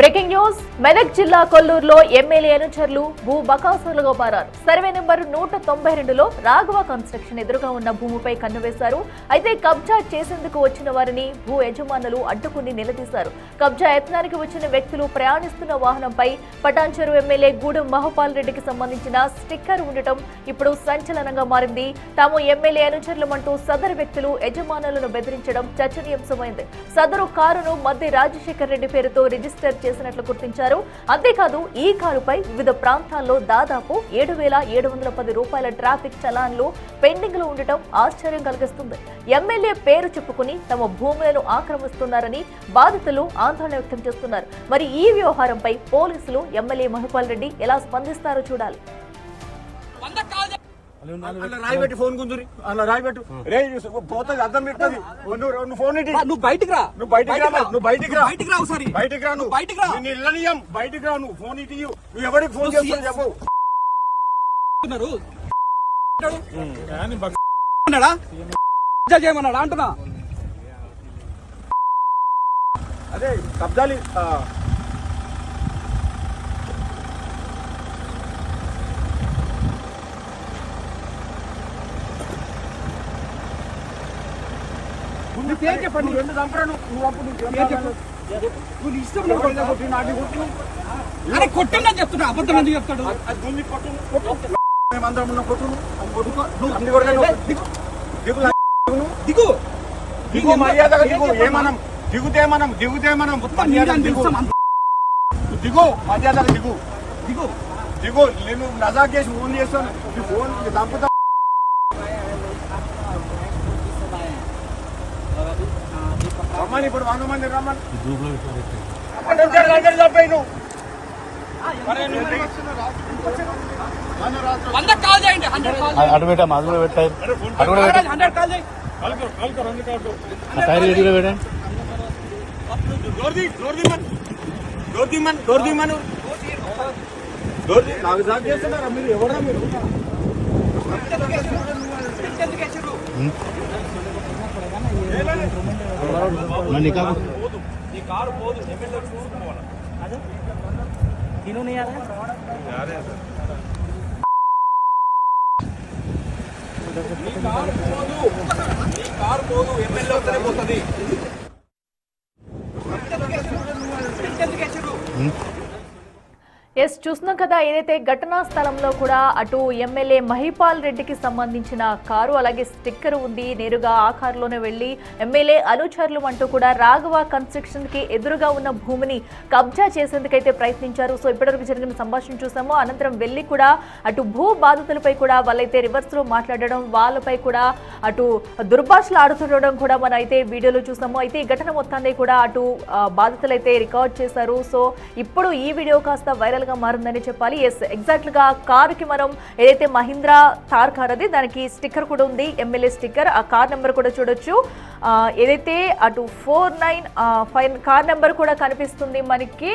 Breaking news Medak జిల్లా కొల్లూరులో MLA అనుచరులు భూ బకాసులుగా మారారు. సర్వే నెంబర్ 192లో రాఘవ కన్స్ట్రక్షన్ ఎదురుగా ఉన్న భూమిపై కన్నువేశారు. అయితే కబ్జా చేసేందుకు వచ్చిన వారిని భూ యజమానులు అడ్డుకుని నిలదీశారు. కబ్జా యత్నానికి వచ్చిన వ్యక్తులు ప్రయాణిస్తున్న వాహనంపై పటాన్చెరు ఎమ్మెల్యే గూడెం మహపాల్ రెడ్డికి సంబంధించిన స్టిక్కర్ ఉండటం ఇప్పుడు సంచలనంగా మారింది. తాము ఎమ్మెల్యే అనుచరులమంటూ సదరు వ్యక్తులు యజమానులను బెదిరించడం చర్చనీయాంశమైంది. సదరు కారును మద్ది రాజశేఖర్ రెడ్డి పేరుతో రిజిస్టర్ చేసినట్లు గుర్తించారు. అంతేకాదు ఈ కారుపై వివిధ ప్రాంతాల్లో దాదాపు 7,710 రూపాయల ట్రాఫిక్ చలాన్లు పెండింగ్ లో ఉండటం ఆశ్చర్యం కలిగిస్తుంది. ఎమ్మెల్యే పేరు చెప్పుకుని తమ భూములను ఆక్రమిస్తున్నారని బాధితులు ఆందోళన వ్యక్తం చేస్తున్నారు. మరి ఈ వ్యవహారంపై పోలీసులు ఎమ్మెల్యే మహిపాల్ రెడ్డి ఎలా స్పందిస్తారో చూడాలి. రాయిబెట్టి ఫోన్ గుంజురి అలా రాయిబెట్టు రే పోతుంది అర్థం పెడుతుంది నువ్వు ఫోన్ ఇటు నువ్వు బయటికి రా నువ్వు బయటికి రా నువ్వు బయటికి రా బయటికి రా ఒకసారి బయటికి రా నువ్వు బయటికి రా నిన్ను ఇళ్ళనియం బయటికి రా నువ్వు ఫోన్ ఇటు నువ్వు ఎవరికి ఫోన్ చేస్తావు చెప్పు చేయమన్నాడా అంటున్నా అదే కబ్జాలి చెప్పండి రెండు చంపరాను నువ్వు అప్పుడు నువ్వు ఇష్టం కొట్టిందని చెప్తున్నా అబద్ధం ఎందుకు చెప్తాడు మేమందరం ఉన్న దిగు దిగు మర్యాదగా దిగు ఏమనం దిగుతే మనం దిగు మర్యాదగా దిగు దిగు దిగు నేను నజాక్ చేసి ఫోన్ చేస్తాను నీ ఫోన్ చంపుతా రమ్మని ఇప్పుడు 100 మంది రమ్మని చంపాయి నువ్వు అటు పెట్టాము అది కూడా పెట్టాయి నాకు జాబ్ చేస్తున్నారా మీరు ఎవరా మీరు కారు పోదు ఎమ్మెల్యే వస్తేనే పోతుంది. ఎస్ చూస్తున్నాం కదా, ఏదైతే ఘటనా స్థలంలో కూడా అటు ఎమ్మెల్యే మహిపాల్ రెడ్డికి సంబంధించిన కారు అలాగే స్టిక్కర్ ఉంది. నేరుగా ఆ కారులోనే వెళ్లి ఎమ్మెల్యే అనుచరులు అంటూ కూడా రాఘవ కన్స్ట్రక్షన్ కి ఎదురుగా ఉన్న భూమిని కబ్జా చేసేందుకైతే ప్రయత్నించారు. సో ఇప్పటివరకు జరిగిన సంభాషణ చూసాము. అనంతరం వెళ్లి కూడా అటు భూ బాధితులపై కూడా వాళ్ళైతే రివర్స్ లో మాట్లాడడం, వాళ్ళపై కూడా అటు దుర్భాషలు ఆడుతుండడం కూడా మనం అయితే వీడియోలో చూసాము. అయితే ఈ ఘటన మొత్తాన్ని కూడా అటు బాధితులైతే రికార్డ్ చేశారు. సో ఇప్పుడు ఈ వీడియో కాస్త వైరల్ గా మారిందని చెప్పాలి. ఎస్ ఎగ్జాక్ట్ గా కారుకి మనం ఏదైతే మహీంద్రా థార్ కార్ అది దానికి స్టిక్కర్ కూడా ఉంది, ఎమ్మెల్యే స్టిక్కర్. ఆ కార్ నెంబర్ కూడా చూడొచ్చు. ఏదైతే అటు 4959 కార్ నెంబర్ కూడా కనిపిస్తుంది మనకి.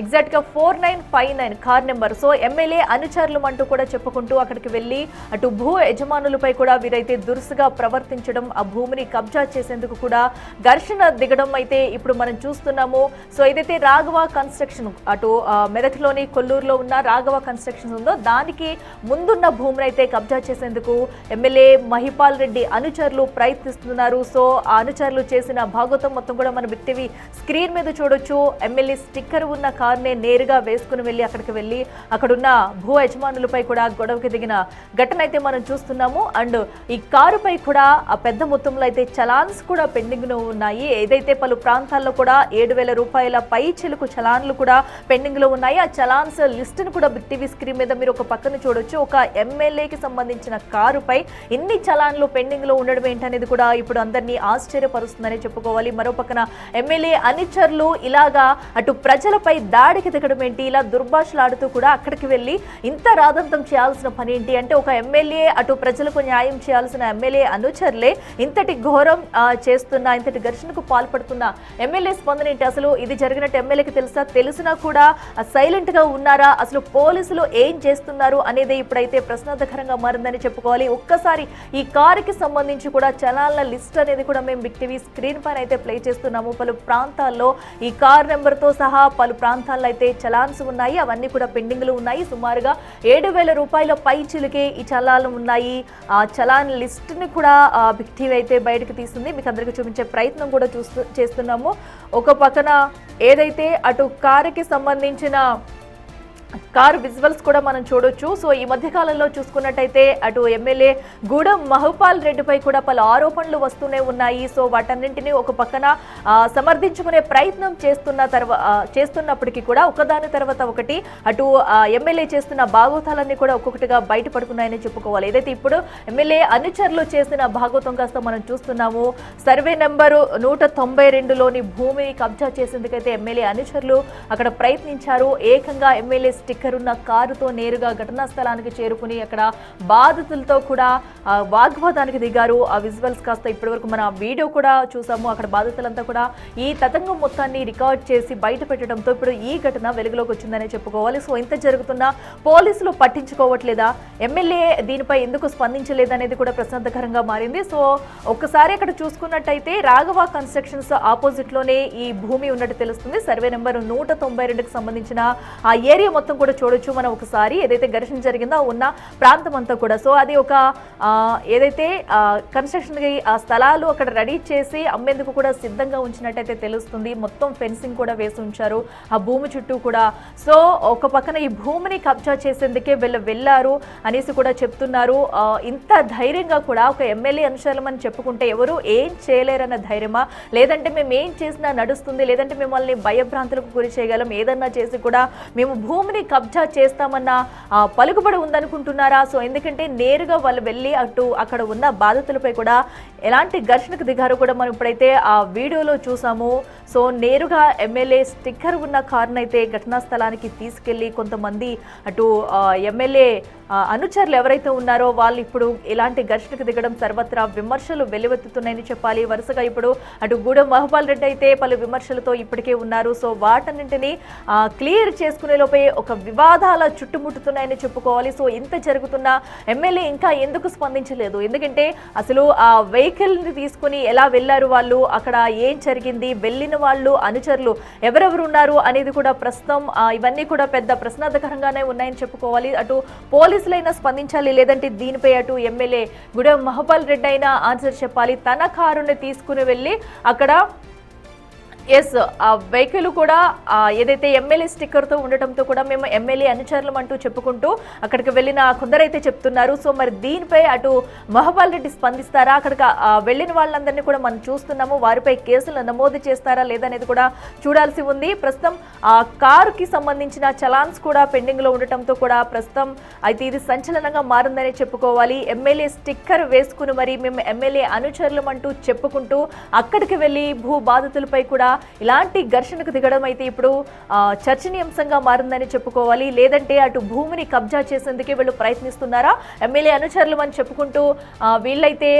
ఎగ్జాక్ట్ గా 4959 కార్ నెంబర్. సో ఎమ్మెల్యే అనుచరులు అంటూ కూడా చెప్పుకుంటూ అక్కడికి వెళ్ళి అటు భూ యజమానులపై కూడా వీరైతే దురుసుగా ప్రవర్తించడం, ఆ భూమిని కబ్జా చేసేందుకు కూడా ఘర్షణ దిగడం అయితే ఇప్పుడు మనం చూస్తున్నాము. సో ఏదైతే రాఘవ కన్స్ట్రక్షన్ అటు మెదక్లోని కొల్లూరులో ఉన్న రాఘవ కన్స్ట్రక్షన్ ఉందో దానికి ముందున్న భూమిని అయితే కబ్జా చేసేందుకు ఎమ్మెల్యే మహిపాల్ రెడ్డి అనుచరులు ప్రయత్నిస్తున్నారు. సో ఆ అనుచరులు చేసిన భాగోతం మొత్తం కూడా మన బిగ్ టీవీ స్క్రీన్ మీద చూడొచ్చు. ఎమ్మెల్యే స్టిక్కర్ ఉన్న కారునే నేరుగా వేసుకుని వెళ్ళి అక్కడికి వెళ్ళి అక్కడున్న భూ యజమానులపై కూడా గొడవకి దిగిన ఘటన అయితే మనం చూస్తున్నాము. అండ్ ఈ కారుపై కూడా ఆ పెద్ద మొత్తంలో అయితే చలాన్స్ కూడా పెండింగ్ లో ఉన్నాయి. ఏదైతే పలు ప్రాంతాల్లో కూడా 7,000 రూపాయల పై చిలుకు చలాన్లు కూడా పెండింగ్ లో ఉన్నాయి. ఆ చలాన్స్ లిస్ట్ ను కూడా బిగ్ టీవీ స్క్రీన్ మీద మీరు ఒక పక్కన చూడొచ్చు. ఒక ఎమ్మెల్యేకి సంబంధించిన కారుపై ఇన్ని చలాన్లు పెండింగ్ లో ఉండడం ఏంటనేది కూడా ఇప్పుడు అందరినీ ఆశ్చర్యపరుస్తుందని చెప్పుకోవాలి. మరో పక్కన ఎమ్మెల్యే అనుచరులు ఇలాగా అటు ప్రజలపై దాడికి దిగడం ఏంటి, ఇలా దుర్భాషలాడుతూ కూడా అక్కడికి వెళ్ళి ఇంత రాదంతం చేయాల్సిన పని ఏంటి అంటే ఒక ఎమ్మెల్యే అటు ప్రజలకు న్యాయం చేయాల్సిన ఎమ్మెల్యే అనుచరులే ఇంతటి ఘోరం చేస్తున్న, ఇంతటి ఘర్షణకు పాల్పడుతున్న ఎమ్మెల్యే స్పందన ఏంటి? అసలు ఇది జరిగినట్టు ఎమ్మెల్యేకి తెలుసా? తెలిసినా కూడా సైలెంట్ గా ఉన్నారా? అసలు పోలీసులు ఏం చేస్తున్నారు అనేది ఇప్పుడైతే ప్రశ్నార్థకరంగా మారిందని చెప్పుకోవాలి. ఒక్కసారి ఈ కారుకి సంబంధించి కూడా చలాన్ల లిస్ట్ అనేది కూడా మేము బిగ్ టీవీ స్క్రీన్ పైన అయితే ప్లే చేస్తున్నాము. పలు ప్రాంతాల్లో ఈ కార్ నెంబర్ తో సహా పలు ప్రాంతాల్లో ప్రాంతాల్లో అయితే చలాన్స్ ఉన్నాయి, అవన్నీ కూడా పెండింగ్లు ఉన్నాయి. సుమారుగా 7,000 రూపాయల పై చిలుకే ఈ చలాన్లు ఉన్నాయి. ఆ చలాన్ లిస్ట్ ని కూడా బిగ్ టీవీ అయితే బయటకు తీస్తుంది. మీకు అందరికీ చూపించే ప్రయత్నం కూడా చేస్తున్నాము. ఒక పక్కన ఏదైతే అటు కారుకి సంబంధించిన కారు విజువల్స్ కూడా మనం చూడొచ్చు. సో ఈ మధ్య కాలంలో చూసుకున్నట్టయితే అటు ఎమ్మెల్యే గూడెం మహపాల్ రెడ్డిపై కూడా పలు ఆరోపణలు వస్తూనే ఉన్నాయి. సో వాటన్నింటినీ ఒక పక్కన సమర్థించుకునే ప్రయత్నం చేస్తున్నప్పటికీ కూడా ఒకదాని తర్వాత ఒకటి అటు ఎమ్మెల్యే చేస్తున్న భాగోతాలన్నీ కూడా ఒక్కొక్కటిగా బయటపడుతున్నాయని చెప్పుకోవాలి. ఏదైతే ఇప్పుడు ఎమ్మెల్యే అనుచరులు చేసిన భాగోతం కాస్త మనం చూస్తున్నాము. సర్వే నెంబరు 192లోని భూమిని కబ్జా చేసేందుకైతే ఎమ్మెల్యే అనుచరులు అక్కడ ప్రయత్నించారు. ఏకంగా ఎమ్మెల్యే స్టిక్కర్ ఉన్న కారుతో నేరుగా ఘటనా స్థలానికి చేరుకుని అక్కడ బాధితులతో కూడా వాగ్వాదానికి దిగారు. ఆ విజువల్స్ కాస్త ఇప్పటివరకు మన వీడియో కూడా చూసాము. అక్కడ బాధితులంతా కూడా ఈ తతంగం మొత్తాన్ని రికార్డ్ చేసి బయట పెట్టడంతో ఇప్పుడు ఈ ఘటన వెలుగులోకి వచ్చిందనే చెప్పుకోవాలి. సో ఇంత జరుగుతున్నా పోలీసులు పట్టించుకోవట్లేదా, ఎమ్మెల్యే దీనిపై ఎందుకు స్పందించలేదనేది కూడా ప్రశ్నార్థకరంగా మారింది. సో ఒక్కసారి అక్కడ చూసుకున్నట్టయితే రాఘవ కన్స్ట్రక్షన్స్ ఆపోజిట్ లోనే ఈ భూమి ఉన్నట్టు తెలుస్తుంది. సర్వే నెంబర్ 192కి సంబంధించిన ఆ ఏరియా మొత్తం కూడా చూడొచ్చు మనం ఒకసారి. ఏదైతే ఘర్షణ జరిగిందో ఉన్న ప్రాంతం అంతా కూడా. సో అది ఒక ఏదైతే కన్స్ట్రక్షన్ ఆ స్థలాలు అక్కడ రెడీ చేసి అమ్మేందుకు కూడా సిద్ధంగా ఉంచినట్టయితే తెలుస్తుంది. మొత్తం ఫెన్సింగ్ కూడా వేసి ఉంచారు ఆ భూమి చుట్టూ కూడా. సో ఒక పక్కన ఈ భూమిని కబ్జా చేసేందుకే వెళ్ళారు అనేసి కూడా చెప్తున్నారు. ఇంత ధైర్యంగా కూడా ఒక ఎమ్మెల్యే అనుచరులమని చెప్పుకుంటే ఎవరు ఏం చేయలేరన్న ధైర్యమా, లేదంటే మేము ఏం చేసినా నడుస్తుంది, లేదంటే మిమ్మల్ని భయభ్రాంతులకు గురి చేయగలం, ఏదన్నా చేసి కూడా మేము భూమిని కబ్జా చేస్తామన్న పలుకుబడి ఉందనుకుంటున్నారా? సో ఎందుకంటే నేరుగా వాళ్ళు వెళ్ళి అక్కడ ఉన్న బాధితులపై కూడా ఎలాంటి ఘర్షణకు దిగారో కూడా మనం ఇప్పుడైతే ఆ వీడియోలో చూసాము. సో నేరుగా ఎమ్మెల్యే స్టిక్కర్ ఉన్న కారును అయితే ఘటనా స్థలానికి తీసుకెళ్లి కొంతమంది అటు ఎమ్మెల్యే అనుచరులు ఎవరైతే ఉన్నారో వాళ్ళు ఇప్పుడు ఇలాంటి ఘర్షణకు దిగడం సర్వత్రా విమర్శలు వెల్లువెత్తుతున్నాయని చెప్పాలి. వరుసగా ఇప్పుడు అటు గూడెం మహపాల్ రెడ్డి అయితే పలు విమర్శలతో ఇప్పటికే ఉన్నారు. సో వాటన్నింటినీ క్లియర్ చేసుకునే లోపే ఒక వివాదాల చుట్టుముట్టుతున్నాయని చెప్పుకోవాలి. సో ఇంత జరుగుతున్న ఎమ్మెల్యే ఇంకా ఎందుకు స్పందించలేదు? ఎందుకంటే అసలు ఆ వెహికల్ ని తీసుకుని ఎలా వెళ్లారు వాళ్ళు, అక్కడ ఏం జరిగింది, వెళ్ళిన వాళ్ళు అనుచరులు ఎవరెవరు ఉన్నారు అనేది కూడా ప్రస్తుతం ఇవన్నీ కూడా పెద్ద ప్రశ్నార్థకరంగానే ఉన్నాయని చెప్పుకోవాలి. అటు పోలీసులైనా స్పందించాలి, లేదంటే దీనిపై అటు ఎమ్మెల్యే గూడెం మహపాల్ రెడ్డి అయినా ఆన్సర్ చెప్పాలి. తన కారుని తీసుకుని వెళ్ళి అక్కడ ఆ వెహికల్ కూడా ఏదైతే ఎమ్మెల్యే స్టిక్కర్తో ఉండటంతో కూడా మేము ఎమ్మెల్యే అనుచరులం అంటూ చెప్పుకుంటూ అక్కడికి వెళ్ళిన కొందరైతే చెప్తున్నారు. సో మరి దీనిపై అటు మహపాల్ రెడ్డి స్పందిస్తారా, అక్కడికి వెళ్ళిన వాళ్ళందరినీ కూడా మనం చూస్తున్నాము, వారిపై కేసులు నమోదు చేస్తారా లేదనేది కూడా చూడాల్సి ఉంది. ప్రస్తుతం ఆ కారుకి సంబంధించిన చలాన్స్ కూడా పెండింగ్ లో ఉండటంతో కూడా ప్రస్తుతం అయితే ఇది సంచలనంగా మారిందని చెప్పుకోవాలి. ఎమ్మెల్యే స్టిక్కర్ వేసుకుని మరి మేము ఎమ్మెల్యే అనుచరులం అంటూ చెప్పుకుంటూ అక్కడికి వెళ్ళి భూ బాధితులపై కూడా ఇలాంటి ఘర్షణకు దిగడం అయితే ఇప్పుడు చర్చనీయాంశంగా మారిందని చెప్పుకోవాలి. లేదంటే అటు భూమిని కబ్జా చేసేందుకే వీళ్ళు ప్రయత్నిస్తున్నారా, ఎమ్మెల్యే అనుచరులు అని చెప్పుకుంటూ వీళ్ళైతే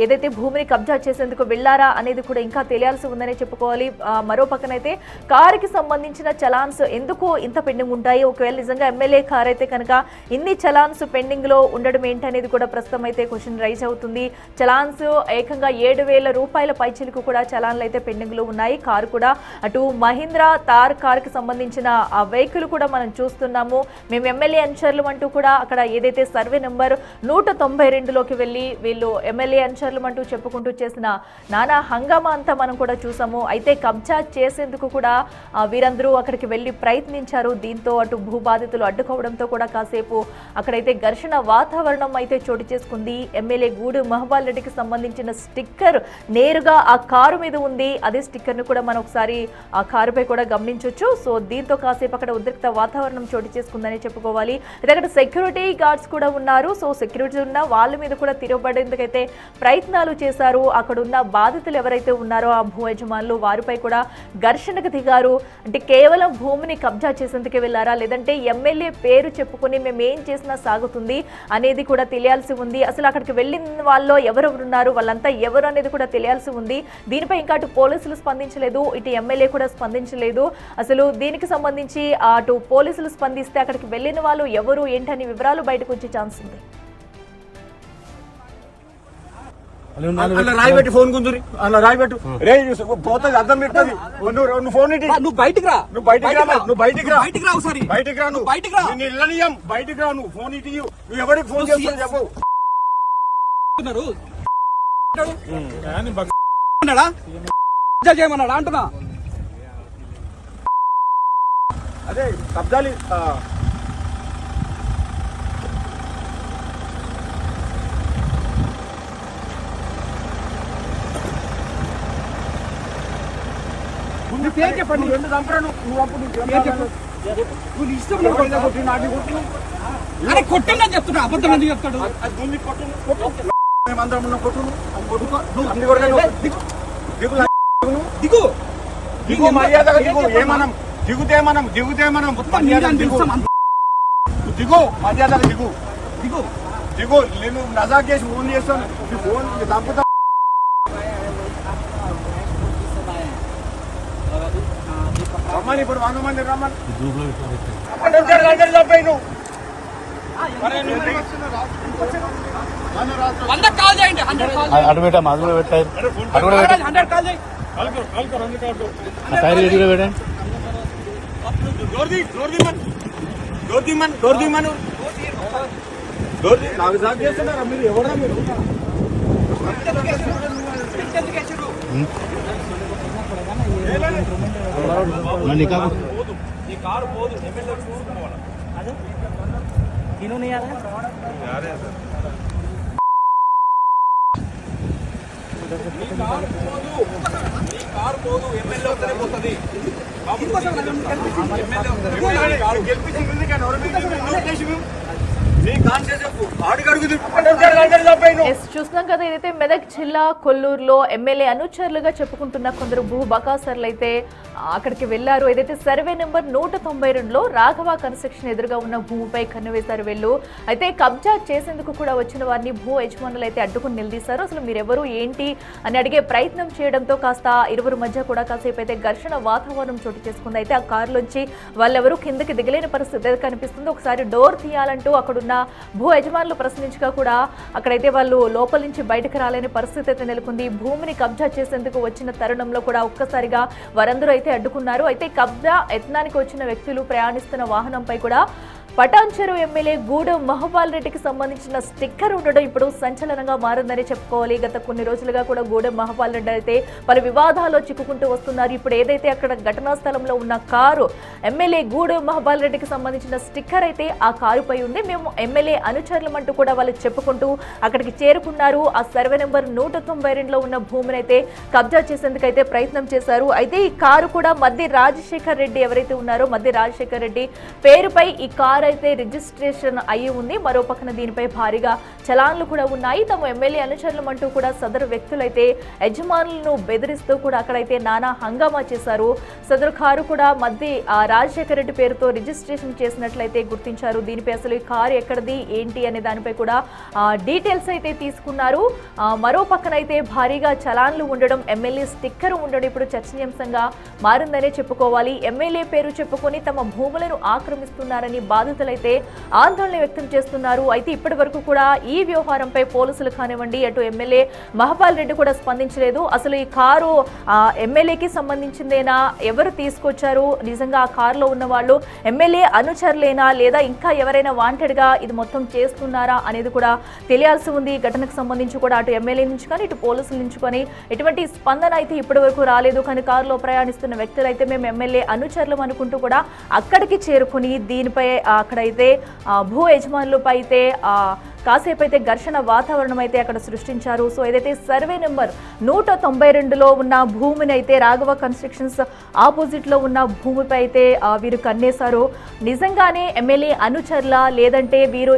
ఏదైతే భూమిని కబ్జా చేసేందుకు వెళ్లారా అనేది కూడా ఇంకా తెలియాల్సి ఉందని చెప్పుకోవాలి. మరో పక్కనైతే కారుకి సంబంధించిన చలాన్స్ ఎందుకు ఇంత పెండింగ్ ఉంటాయి, ఒకవేళ నిజంగా ఎమ్మెల్యే కార్ అయితే కనుక ఇన్ని చలాన్స్ పెండింగ్ లో ఉండడం ఏంటనేది కూడా ప్రస్తుతం అయితే క్వశ్చన్ రైజ్ అవుతుంది. చలాన్స్ ఏకంగా 7,000 రూపాయల పైచిలకు కూడా చలాన్లు అయితే పెండింగ్ లో ఉన్నాయి. కారు కూడా అటు మహీంద్రా తార్ కారుకి సంబంధించిన ఆ వెహికల్ కూడా మనం చూస్తున్నాము. మేము ఎమ్మెల్యే అనుచరులు అంటూ కూడా అక్కడ ఏదైతే సర్వే నెంబర్ 192లోకి వెళ్ళి వీళ్ళు ఎమ్మెల్యే అనుచరులు అంటూ చెప్పుకుంటూ చేసిన నానా హంగామా అంతా మనం కూడా చూసాము. అయితే కబ్జా చేసేందుకు కూడా వీరందరూ అక్కడికి వెళ్ళి ప్రయత్నించారు. దీంతో అటు భూ బాధితులు అడ్డుకోవడంతో కూడా కాసేపు అక్కడైతే ఘర్షణ వాతావరణం అయితే చోటు చేసుకుంది. ఎమ్మెల్యే గూడెం మహపాల్ రెడ్డికి సంబంధించిన స్టిక్కర్ నేరుగా ఆ కారు మీద ఉంది. అదే స్టిక్కర్ ను కూడా మనం ఒకసారి ఆ కారుపై కూడా గమనించవచ్చు. సో దీంతో కాసేపు అక్కడ ఉద్రిక్త వాతావరణం చోటు చేసుకుందని చెప్పుకోవాలి. అక్కడ సెక్యూరిటీ గార్డ్స్ కూడా ఉన్నారు. సో సెక్యూరిటీ ఉన్న వాళ్ళ మీద కూడా తిరగబడేందుకైతే ప్రయత్నాలు చేశారు. అక్కడ ఉన్న బాధితులు ఎవరైతే ఉన్నారో ఆ భూ యజమానులు వారిపై కూడా ఘర్షణకు దిగారు. అంటే కేవలం భూమిని కబ్జా చేసేందుకే వెళ్ళారా, లేదంటే ఎమ్మెల్యే పేరు చెప్పుకుని మేము ఏం చేసినా సాగుతుంది అనేది కూడా తెలియాల్సి ఉంది. అసలు అక్కడికి వెళ్ళిన వాళ్ళు ఎవరెవరు ఉన్నారు, వాళ్ళంతా ఎవరు అనేది కూడా తెలియాల్సి ఉంది. దీనిపై ఇంకా అటు పోలీసులు స్పందించలేదు, ఇటు ఎమ్మెల్యే కూడా స్పందించలేదు. అసలు దీనికి సంబంధించి అటు పోలీసులు స్పందిస్తే అక్కడికి వెళ్ళిన వాళ్ళు ఎవరు ఏంటని వివరాలు బయటకు వచ్చే ఛాన్స్ ఉంది. అలా రాయి పెట్టి ఫోన్ గుంజురి అలా రాయి పెట్టు రే పోతుంది అర్థం పెడుతుంది నువ్వు ఫోన్ ఇటు నువ్వు బయటికి రా నువ్వు బయటికి రా నువ్వు బయటికి రా బయటికి రా ఒకసారి బయటికి రా నువ్వు బయటికి రా నిన్ను ఇళ్ళనియం బయటికి రా నువ్వు ఫోన్ ఇటు నువ్వు ఎవరికి ఫోన్ చేస్తావు చెప్పు అన్నాడా చేయమన్నాడా అంటున్నా అదే కబ్జాలి పేరు చెప్పండి రెండు చంపరాను నువ్వు అప్పుడు నువ్వు ఇష్టం అరే కొట్టండి అని చెప్తున్నా అబద్ధం ఎందుకు చెప్తాడు మేమందరం ఉన్న కొట్టు అన్ని కూడా దిగు దిగు మర్యాదగా దిగు ఏమనం దిగుతే మనం మర్యాద దిగు దిగు మర్యాదగా దిగు దిగు దిగు నేను నజాక్ చేసి ఫోన్ చేస్తాను నీ ఫోన్ చంపుతా రమ్మని ఇప్పుడు 100 మంది రమ్మని చంపాయి నువ్వు 100 కాల్ చేయండి 100 కాల్ అటు పెట్టా మాది కూడా పెట్టాయి అటు కూడా పెట్టా 100 కాల్ చేయి టైర్ ఎటు పెట్టండి నాకు జాబ్ చేస్తున్నారా మీరు ఎవరా మీరు కారు పోదు ఎమ్మెల్యే చూసుకోవాలి కారు పోదు ఎమ్మెల్యే వస్తేనే పోతుంది గెలిపించింది కానీ ఎస్ చూస్తున్నాం కదా. ఏదైతే మెదక్ జిల్లా కొల్లూరులో ఎమ్మెల్యే అనుచరులుగా చెప్పుకుంటున్న కొందరు భూ బకాసర్లు అయితే అక్కడికి వెళ్లారు. ఏదైతే సర్వే నెంబర్ 192లో రాఘవ కన్స్ట్రక్షన్ ఎదురుగా ఉన్న భూమిపై కన్నువేశారు వెళ్ళు. అయితే కబ్జా చేసేందుకు కూడా వచ్చిన వారిని భూ యజమానులు అయితే అడ్డుకుని నిలదీశారు. అసలు మీరెవరు ఏంటి అని అడిగే ప్రయత్నం చేయడంతో కాస్త ఇరువురు మధ్య కూడా కాసేపు అయితే ఘర్షణ వాతావరణం చోటు చేసుకుంది. అయితే ఆ కారులోంచి వాళ్ళెవరూ కిందకి దిగలేని పరిస్థితి కనిపిస్తుంది. ఒకసారి డోర్ తీయాలంటూ అక్కడున్న భూ యజమానులు ప్రశ్నించగా కూడా అక్కడైతే వాళ్ళు లోపల నుంచి బయటకు రాలేని పరిస్థితి అయితే నెలకొంది. భూమిని కబ్జా చేసేందుకు వచ్చిన తరుణంలో కూడా ఒక్కసారిగా వారందరూ అయితే అడ్డుకున్నారు. అయితే కబ్జా యత్నానికి వచ్చిన వ్యక్తులు ప్రయాణిస్తున్న వాహనంపై కూడా పటాన్చెరు ఎమ్మెల్యే గూడెం మహబాల్ రెడ్డికి సంబంధించిన స్టిక్కర్ ఉండడం ఇప్పుడు సంచలనంగా మారిందని చెప్పుకోవాలి. గత కొన్ని రోజులుగా కూడా గూడెం మహబాల్ రెడ్డి అయితే పలు వివాదాల్లో చిక్కుకుంటూ వస్తున్నారు. ఇప్పుడు ఏదైతే అక్కడ ఘటనా స్థలంలో ఉన్న కారు ఎమ్మెల్యే గూడెం మహబాల్ రెడ్డికి సంబంధించిన స్టిక్కర్ అయితే ఆ కారుపై ఉంది. మేము ఎమ్మెల్యే అనుచరులమంటూ కూడా వాళ్ళు చెప్పుకుంటూ అక్కడికి చేరుకున్నారు. ఆ సర్వే నెంబర్ 192లో ఉన్న భూమిని అయితే కబ్జా చేసేందుకైతే ప్రయత్నం చేశారు. అయితే ఈ కారు కూడా మద్ది రాజశేఖర్ రెడ్డి ఎవరైతే ఉన్నారో మద్ది రాజశేఖర్ రెడ్డి పేరుపై ఈ కారు అయితే రిజిస్ట్రేషన్ అయ్యి ఉంది. మరో పక్కన దీనిపై భారీగా చలాన్లు కూడా ఉన్నాయి. తమ ఎమ్మెల్యే అనుచరులమంటూ కూడా సదరు వ్యక్తులైతే యజమానులను బెదిరిస్తూ కూడా అక్కడైతే నానా హంగామా చేశారు. సదరు కారు కూడా మధ్య రాజశేఖర రెడ్డి పేరుతో రిజిస్ట్రేషన్ చేసినట్లయితే గుర్తించారు. దీనిపై అసలు ఈ కారు ఎక్కడిది ఏంటి అనే దానిపై కూడా డీటెయిల్స్ అయితే తీసుకున్నారు. మరో పక్కన అయితే భారీగా చలాన్లు ఉండడం, ఎమ్మెల్యే స్టిక్కర్ ఉండడం ఇప్పుడు చర్చనీయాంశంగా మారిందనే చెప్పుకోవాలి. ఎమ్మెల్యే పేరు చెప్పుకొని తమ భూములను ఆక్రమిస్తున్నారని బాధితులైతే ఆందోళన వ్యక్తం చేస్తున్నారు. అయితే ఇప్పటి వరకు కూడా ఈ వ్యవహారంపై పోలీసులు కానివ్వండి, అటు ఎమ్మెల్యే మహబాల్ రెడ్డి కూడా స్పందించలేదు. అసలు ఈ కారు ఎమ్మెల్యేకి సంబంధించిందేనా, ఎవరు తీసుకొచ్చారు, నిజంగా ఆ కారులో ఉన్న వాళ్ళు ఎమ్మెల్యే అనుచరులేనా లేదా ఇంకా ఎవరైనా వాంటెడ్ గా ఇది మొత్తం చేస్తున్నారా అనేది కూడా తెలియాల్సి ఉంది. ఘటనకు సంబంధించి కూడా అటు ఎమ్మెల్యే నుంచి కానీ ఇటు పోలీసుల నుంచి కానీ ఎటువంటి స్పందన అయితే ఇప్పటి వరకు రాలేదు. కానీ కారులో ప్రయాణిస్తున్న వ్యక్తులు అయితే మేము ఎమ్మెల్యే అనుచరులం అనుకుంటూ కూడా అక్కడికి చేరుకుని దీనిపై అక్కడైతే భూ యజమానులపై అయితే కాసేపు అయితే ఘర్షణ వాతావరణం అయితే అక్కడ సృష్టించారు. సో ఏదైతే సర్వే నెంబర్ 192లో ఉన్న భూమిని అయితే రాఘవ కన్స్ట్రక్షన్స్ ఆపోజిట్లో ఉన్న భూమిపై అయితే వీరు కన్నేశారు. నిజంగానే ఎమ్మెల్యే అనుచరుల లేదంటే వీరు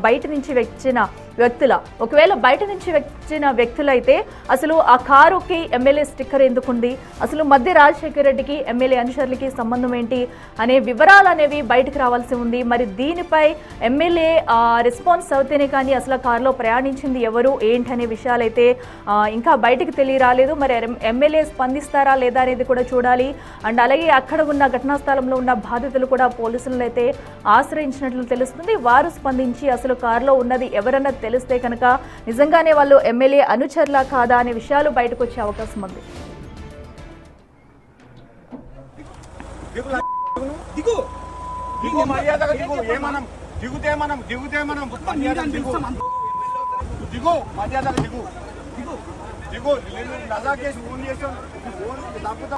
బయట నుంచి వచ్చిన వ్యక్తుల, ఒకవేళ బయట నుంచి వచ్చిన వ్యక్తులైతే అసలు ఆ కారుకి ఎమ్మెల్యే స్టిక్కర్ ఎందుకుంది, అసలు మధ్య రాజశేఖర రెడ్డికి ఎమ్మెల్యే అనుచరులకి సంబంధం ఏంటి అనే వివరాలు అనేవి బయటకు రావాల్సి ఉంది. మరి దీనిపై ఎమ్మెల్యే రెస్పాన్స్ అవుతేనే కానీ అసలు కారులో ప్రయాణించింది ఎవరు ఏంటి అనే విషయాలైతే ఇంకా బయటకు తెలియరాలేదు. మరి ఎమ్మెల్యే స్పందిస్తారా లేదా అనేది కూడా చూడాలి. అండ్ అలాగే అక్కడ ఉన్న ఘటనా స్థలంలో ఉన్న బాధితులు కూడా పోలీసులను అయితే ఆశ్రయించినట్లు తెలుస్తుంది. వారు స్పందించి అసలు కారులో ఉన్నది ఎవరన్నా తెలిస్తే కనుక నిజంగానే వాళ్ళు ఎమ్మెల్యే అనుచరులా కాదా అనే విషయాలు బయటకు వచ్చే అవకాశం ఉంది. దిగు దిగు మర్యాదగా దిగు. ఏమనం దిగుతే మనం మర్యాదగా దిగు. దిగు మర్యాదగా దిగు. దిగు నేను నజా కేసు ఫోన్ చేసాను. ఫోన్ తప్పుతా